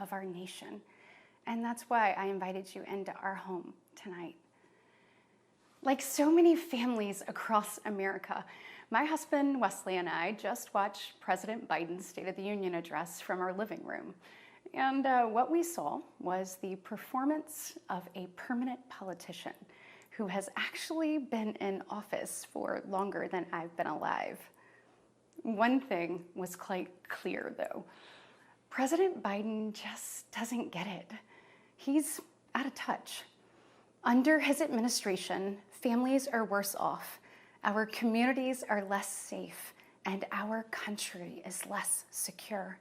of our nation. And that's why I invited you into our home tonight. Like so many families across America, my husband Wesley and I just watched President Biden's State of the Union address from our living room. And what we saw was the performance of a permanent politician who has actually been in office for longer than I've been alive. One thing was quite clear, though. President Biden just doesn't get it. He's out of touch. Under his administration, families are worse off, our communities are less safe, and our country is less secure.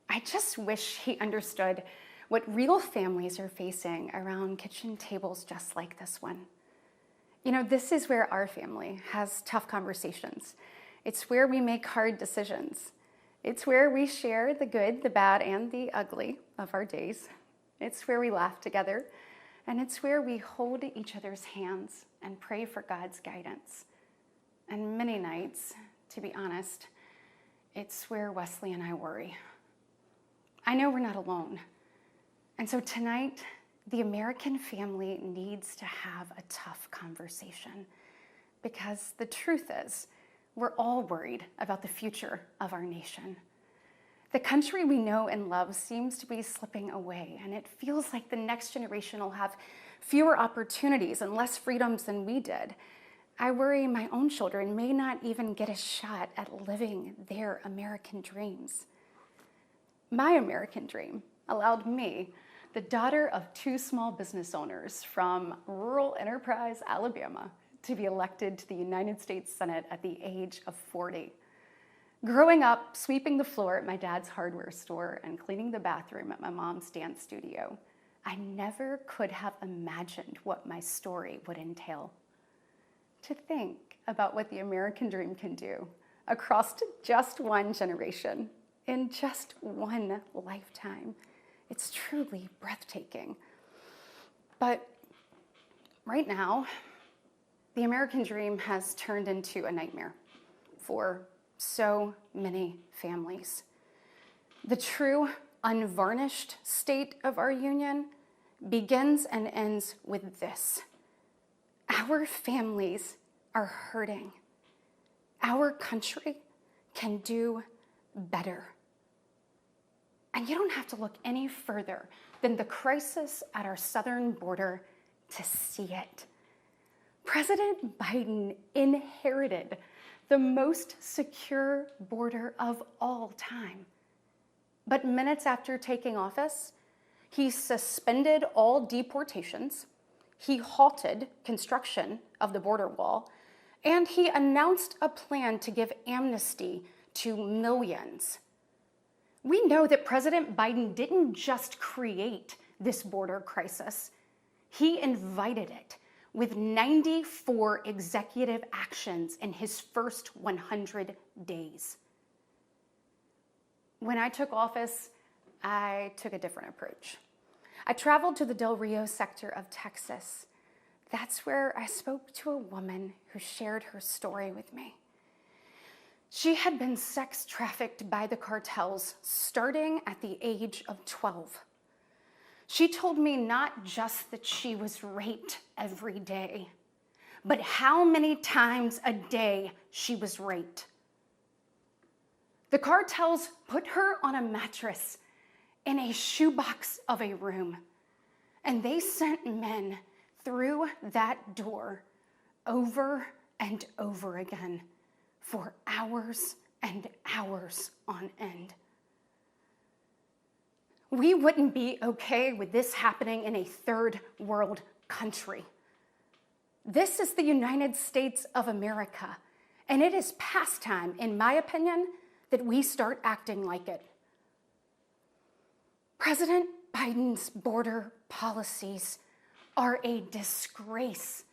I just wish he understood what real families are facing around kitchen tables just like this one. You know, this is where our family has tough conversations. It's where we make hard decisions. It's where we share the good, the bad, and the ugly of our days. It's where we laugh together, and it's where we hold each other's hands and pray for God's guidance. And many nights, to be honest, it's where Wesley and I worry. I know we're not alone. And so tonight, the American family needs to have a tough conversation, because the truth is, we're all worried about the future of our nation. The country we know and love seems to be slipping away, and it feels like the next generation will have fewer opportunities and less freedoms than we did. I worry my own children may not even get a shot at living their American dreams. My American dream allowed me, the daughter of two small business owners from rural Enterprise, Alabama, to be elected to the United States Senate at the age of 40. Growing up, sweeping the floor at my dad's hardware store and cleaning the bathroom at my mom's dance studio, I never could have imagined what my story would entail. To think about what the American dream can do across just one generation, in just one lifetime, it's truly breathtaking. But right now, the American dream has turned into a nightmare for so many families. The true, unvarnished state of our union begins and ends with this: our families are hurting. Our country can do better. And you don't have to look any further than the crisis at our southern border to see it. President Biden inherited the most secure border of all time. But minutes after taking office, he suspended all deportations, he halted construction of the border wall, and he announced a plan to give amnesty to millions. We know that President Biden didn't just create this border crisis, he invited it with 94 executive actions in his first 100 days. When I took office, I took a different approach. I traveled to the Del Rio sector of Texas. That's where I spoke to a woman who shared her story with me. She had been sex trafficked by the cartels starting at the age of 12. She told me not just that she was raped every day, but how many times a day she was raped. The cartels put her on a mattress in a shoebox of a room, and they sent men through that door over and over again for hours and hours on end. We wouldn't be okay with this happening in a third world country. This is the United States of America, and it is past time, in my opinion, that we start acting like it. President Biden's border policies are a disgrace.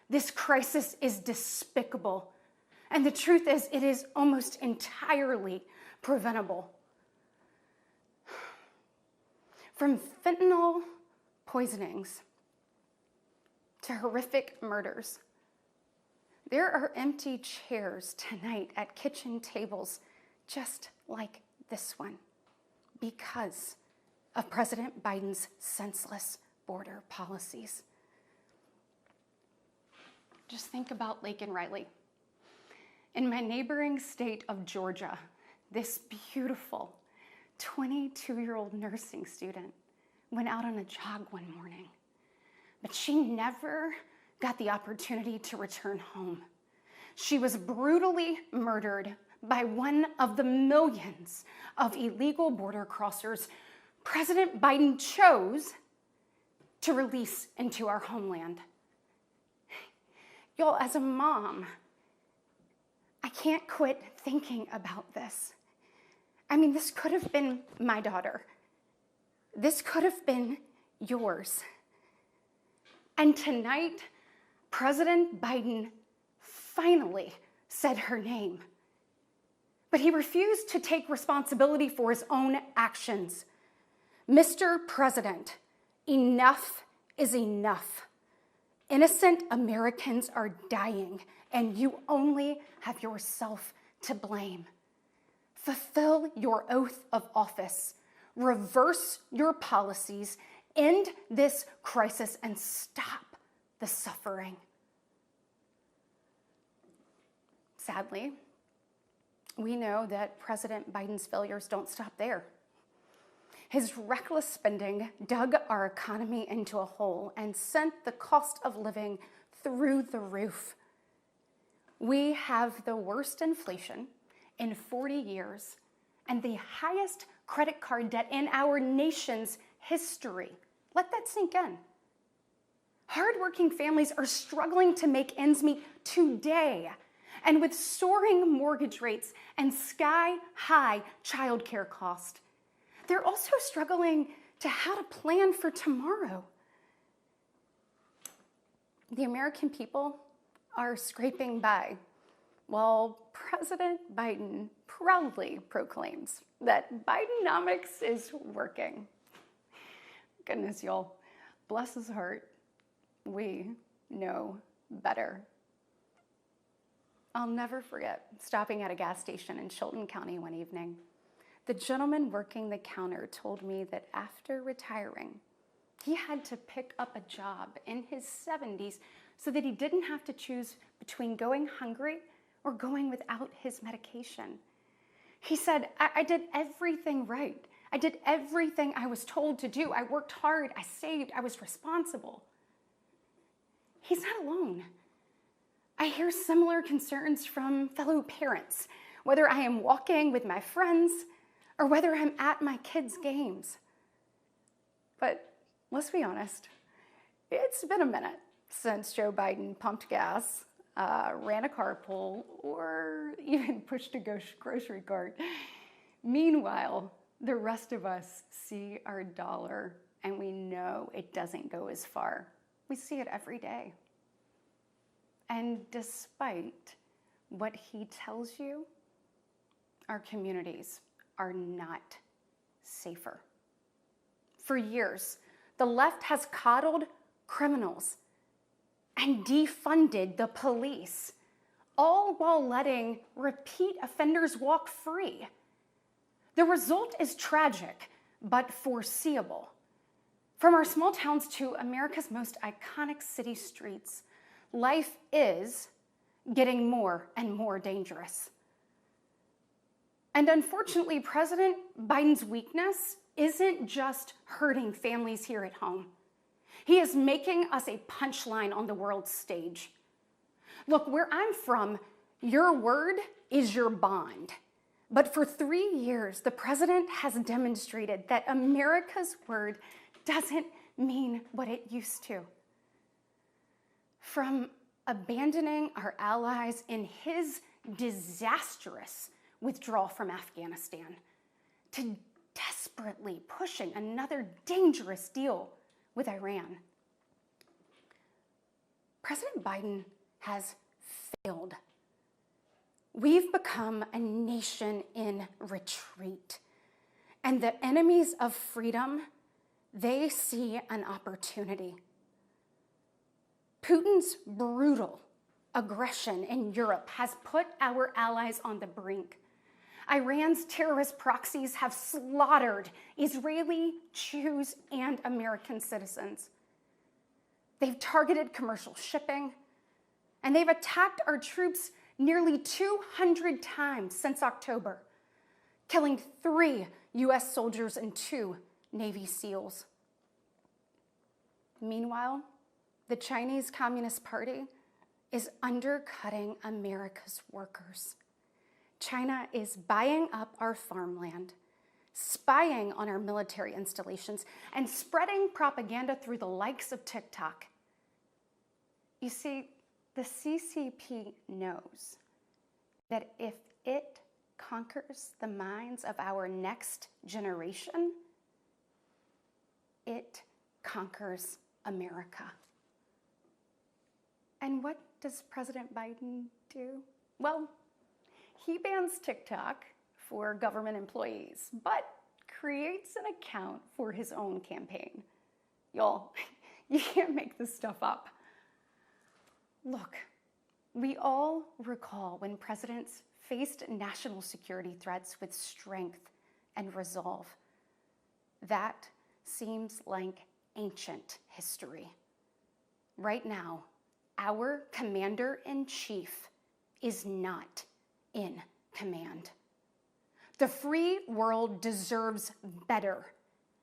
This crisis is despicable. And the truth is, it is almost entirely preventable. From fentanyl poisonings to horrific murders, there are empty chairs tonight at kitchen tables just like this one, because of President Biden's senseless border policies. Just think about Laken Riley. In my neighboring state of Georgia, this beautiful 22-year-old nursing student went out on a jog one morning, but she never got the opportunity to return home. She was brutally murdered by one of the millions of illegal border crossers President Biden chose to release into our homeland. Y'all, as a mom, I can't quit thinking about this. I mean, this could have been my daughter. This could have been yours. And tonight, President Biden finally said her name. But he refused to take responsibility for his own actions. Mr. President, enough is enough. Innocent Americans are dying, and you only have yourself to blame. Fulfill your oath of office. Reverse your policies. End this crisis and stop the suffering. Sadly, we know that President Biden's failures don't stop there. His reckless spending dug our economy into a hole and sent the cost of living through the roof. We have the worst inflation in 40 years and the highest credit card debt in our nation's history. Let that sink in. Hardworking families are struggling to make ends meet today. And with soaring mortgage rates and sky-high childcare costs, they're also struggling to how to plan for tomorrow. The American people are scraping by, while President Biden proudly proclaims that Bidenomics is working. Goodness, y'all, bless his heart, we know better. I'll never forget stopping at a gas station in Chilton County one evening. The gentleman working the counter told me that after retiring, he had to pick up a job in his 70s so that he didn't have to choose between going hungry or going without his medication. He said, I did everything right. I did everything I was told to do. I worked hard, I saved, I was responsible. He's not alone. I hear similar concerns from fellow parents, whether I am walking with my friends or whether I'm at my kids' games. But let's be honest, it's been a minute since Joe Biden pumped gas, ran a carpool, or even pushed a grocery cart. Meanwhile, the rest of us see our dollar and we know it doesn't go as far. We see it every day. And despite what he tells you, our communities are not safer. For years, the left has coddled criminals and defunded the police, all while letting repeat offenders walk free. The result is tragic, but foreseeable. From our small towns to America's most iconic city streets, life is getting more and more dangerous. And unfortunately, President Biden's weakness isn't just hurting families here at home. He is making us a punchline on the world stage. Look, where I'm from, your word is your bond. But for 3 years, the president has demonstrated that America's word doesn't mean what it used to. From abandoning our allies in his disastrous withdrawal from Afghanistan to desperately pushing another dangerous deal with Iran. President Biden has failed. We've become a nation in retreat, and the enemies of freedom, they see an opportunity. Putin's brutal aggression in Europe has put our allies on the brink. Iran's terrorist proxies have slaughtered Israeli, Jews, and American citizens. They've targeted commercial shipping, and they've attacked our troops nearly 200 times since October, killing 3 US soldiers and 2 Navy SEALs. Meanwhile, the Chinese Communist Party is undercutting America's workers. China is buying up our farmland, spying on our military installations, and spreading propaganda through the likes of TikTok. You see, the CCP knows that if it conquers the minds of our next generation, it conquers America. And what does President Biden do? Well, he bans TikTok for government employees, but creates an account for his own campaign. Y'all, you can't make this stuff up. Look, we all recall when presidents faced national security threats with strength and resolve. That seems like ancient history. Right now, our commander-in-chief is not in command. The free world deserves better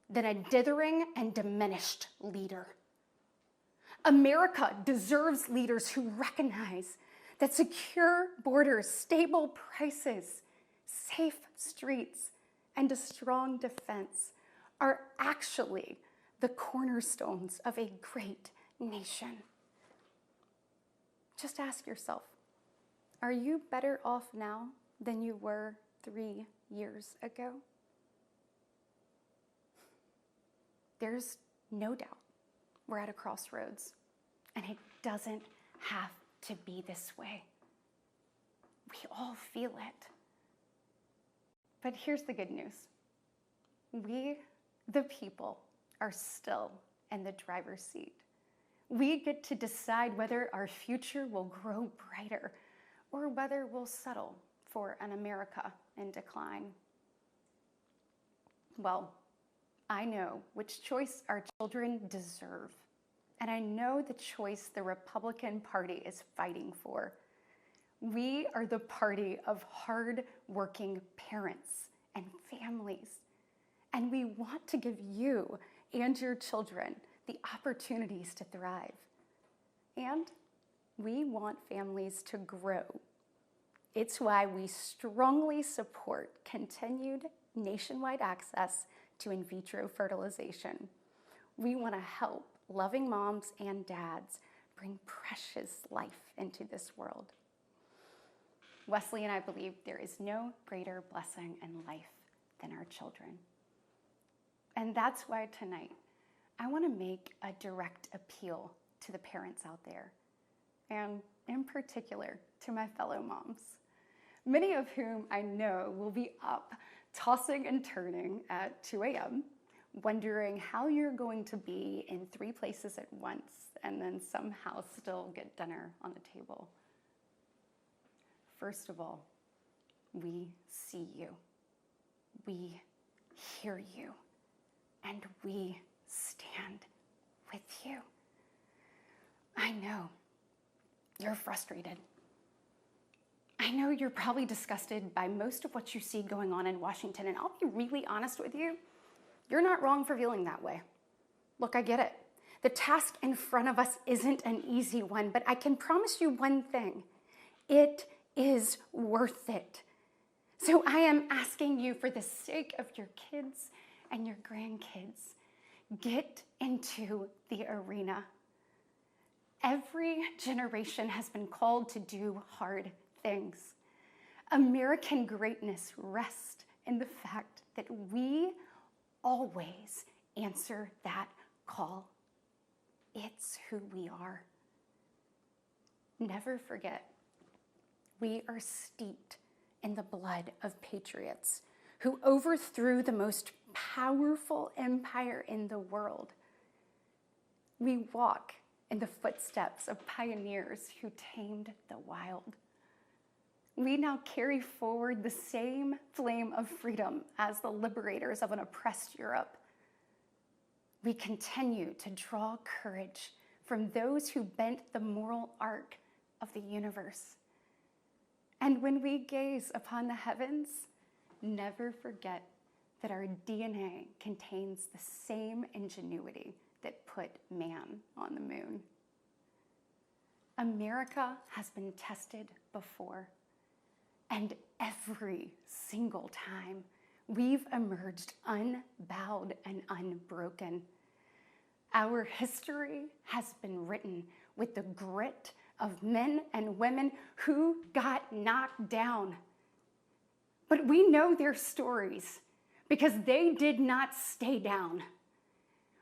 than a dithering and diminished leader. America deserves leaders who recognize that secure borders, stable prices, safe streets, and a strong defense are actually the cornerstones of a great nation. Just ask yourself, are you better off now than you were 3 years ago? There's no doubt we're at a crossroads, and it doesn't have to be this way. We all feel it. But here's the good news. We, the people, are still in the driver's seat. We get to decide whether our future will grow brighter or whether we'll settle for an America in decline. Well, I know which choice our children deserve, and I know the choice the Republican Party is fighting for. We are the party of hard-working parents and families, and we want to give you and your children the opportunities to thrive. And we want families to grow. It's why we strongly support continued nationwide access to in vitro fertilization. We want to help loving moms and dads bring precious life into this world. Wesley and I believe there is no greater blessing in life than our children. And that's why tonight, I want to make a direct appeal to the parents out there, and in particular to my fellow moms, many of whom I know will be up tossing and turning at 2 a.m., wondering how you're going to be in 3 places at once and then somehow still get dinner on the table. First of all, we see you, we hear you, and we stand with you. I know you're frustrated. I know you're probably disgusted by most of what you see going on in Washington, and I'll be really honest with you, you're not wrong for feeling that way. Look, I get it. The task in front of us isn't an easy one, but I can promise you one thing. It is worth it. So I am asking you, for the sake of your kids and your grandkids, get into the arena. Every generation has been called to do hard things. American greatness rests in the fact that we always answer that call. It's who we are. Never forget, we are steeped in the blood of patriots who overthrew the most powerful empire in the world. We walk in the footsteps of pioneers who tamed the wild. we now carry forward the same flame of freedom as the liberators of an oppressed Europe. We continue to draw courage from those who bent the moral arc of the universe. And when we gaze upon the heavens, never forget that our DNA contains the same ingenuity that put man on the moon. America has been tested before, and every single time we've emerged unbowed and unbroken. Our history has been written with the grit of men and women who got knocked down. But we know their stories because they did not stay down.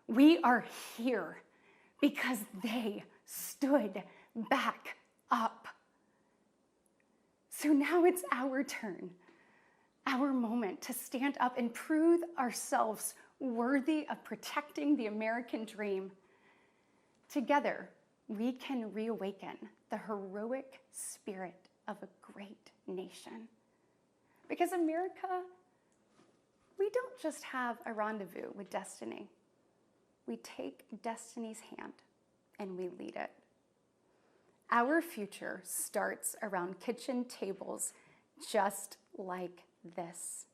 We are here because they stood back up. So now it's our turn, our moment to stand up and prove ourselves worthy of protecting the American dream. Together, we can reawaken the heroic spirit of a great nation. Because America, we don't just have a rendezvous with destiny. We take destiny's hand and we lead it. Our future starts around kitchen tables just like this,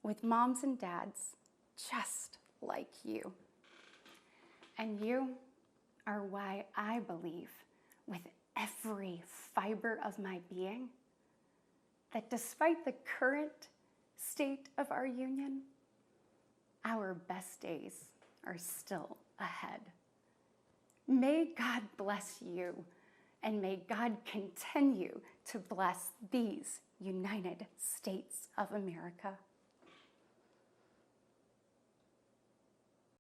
with moms and dads just like you. And you are why I believe with every fiber of my being that despite the current state of our union, our best days are still ahead. May God bless you, and may God continue to bless these United States of America.